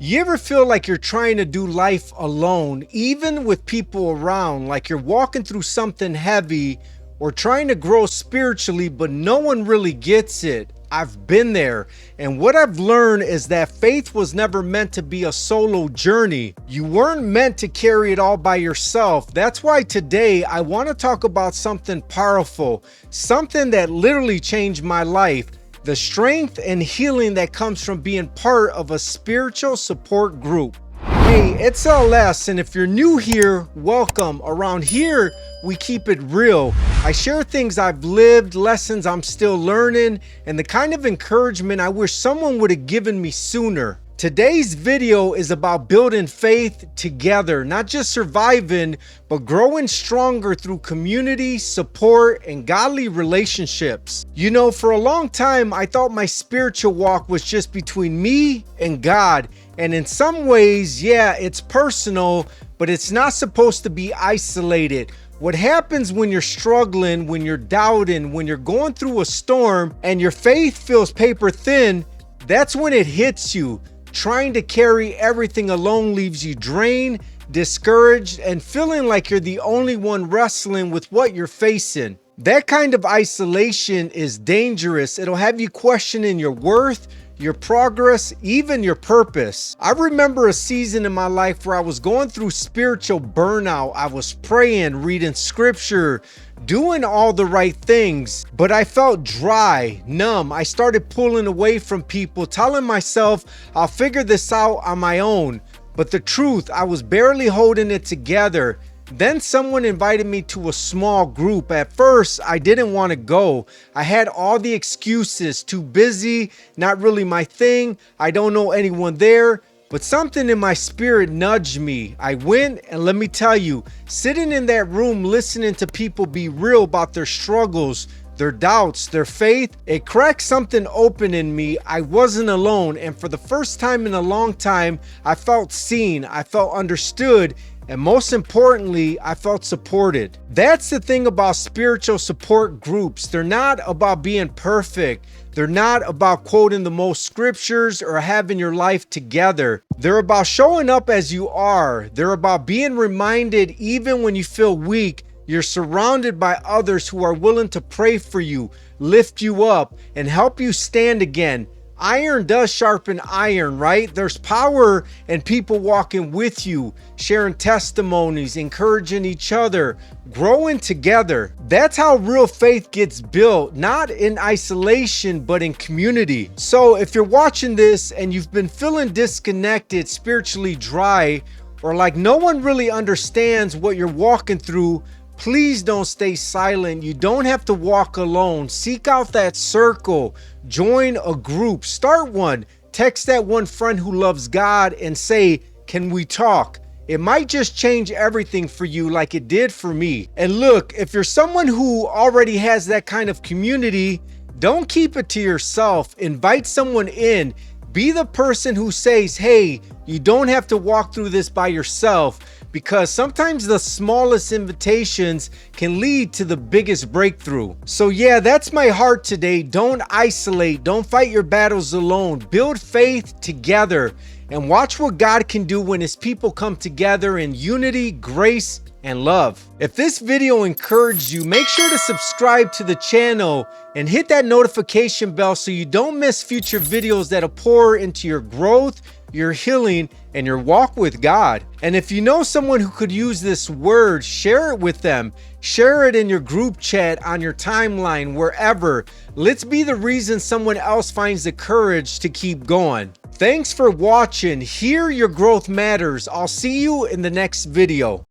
You ever feel like you're trying to do life alone, even with people around, like you're walking through something heavy or trying to grow spiritually, but no one really gets it? I've been there, and what I've learned is that faith was never meant to be a solo journey. You weren't meant to carry it all by yourself. That's why today I want to talk about something powerful, something that literally changed my life. The strength and healing that comes from being part of a spiritual support group. Hey, it's LS, and if you're new here, welcome. Around here, we keep it real. I share things I've lived, lessons I'm still learning, and the kind of encouragement I wish someone would have given me sooner. Today's video is about building faith together, not just surviving, but growing stronger through community, support, and godly relationships. You know, for a long time, I thought my spiritual walk was just between me and God. And in some ways, yeah, it's personal, but it's not supposed to be isolated. What happens when you're struggling, when you're doubting, when you're going through a storm and your faith feels paper thin, that's when it hits you. Trying to carry everything alone leaves you drained, discouraged, and feeling like you're the only one wrestling with what you're facing. That kind of isolation is dangerous. It'll have you questioning your worth, your progress, even your purpose. I remember a season in my life where I was going through spiritual burnout. I was praying, reading scripture, doing all the right things, but I felt dry, numb. I started pulling away from people, telling myself I'll figure this out on my own. But the truth, I was barely holding it together. Then someone invited me to a small group. At first, I didn't want to go. I had all the excuses, too busy, not really my thing, I don't know anyone there. But something in my spirit nudged me. I went, and let me tell you, sitting in that room listening to people be real about their struggles, their doubts, their faith, it cracked something open in me. I wasn't alone, and for the first time in a long time, I felt seen, I felt understood, and most importantly, I felt supported. That's the thing about spiritual support groups. They're not about being perfect. They're not about quoting the most scriptures or having your life together. They're about showing up as you are. They're about being reminded even when you feel weak, you're surrounded by others who are willing to pray for you, lift you up, and help you stand again. Iron does sharpen iron, right? There's power in people walking with you, sharing testimonies, encouraging each other, growing together. That's how real faith gets built, not in isolation, but in community. So if you're watching this and you've been feeling disconnected, spiritually dry, or like no one really understands what you're walking through, please don't stay silent. You don't have to walk alone. Seek out that circle. Join a group. Start one. Text that one friend who loves God and say, "Can we talk?" It might just change everything for you like it did for me. And look, if you're someone who already has that kind of community, don't keep it to yourself. Invite someone in. Be the person who says, "Hey, you don't have to walk through this by yourself." Because sometimes the smallest invitations can lead to the biggest breakthrough. So yeah, that's my heart today. Don't isolate. Don't fight your battles alone. Build faith together and watch what God can do when his people come together in unity, grace, and love. If this video encouraged you, make sure to subscribe to the channel and hit that notification bell so you don't miss future videos that'll pour into your growth, your healing, and your walk with God. And if you know someone who could use this word, share it with them. Share it in your group chat, on your timeline, wherever. Let's be the reason someone else finds the courage to keep going. Thanks for watching. Here, your growth matters. I'll see you in the next video.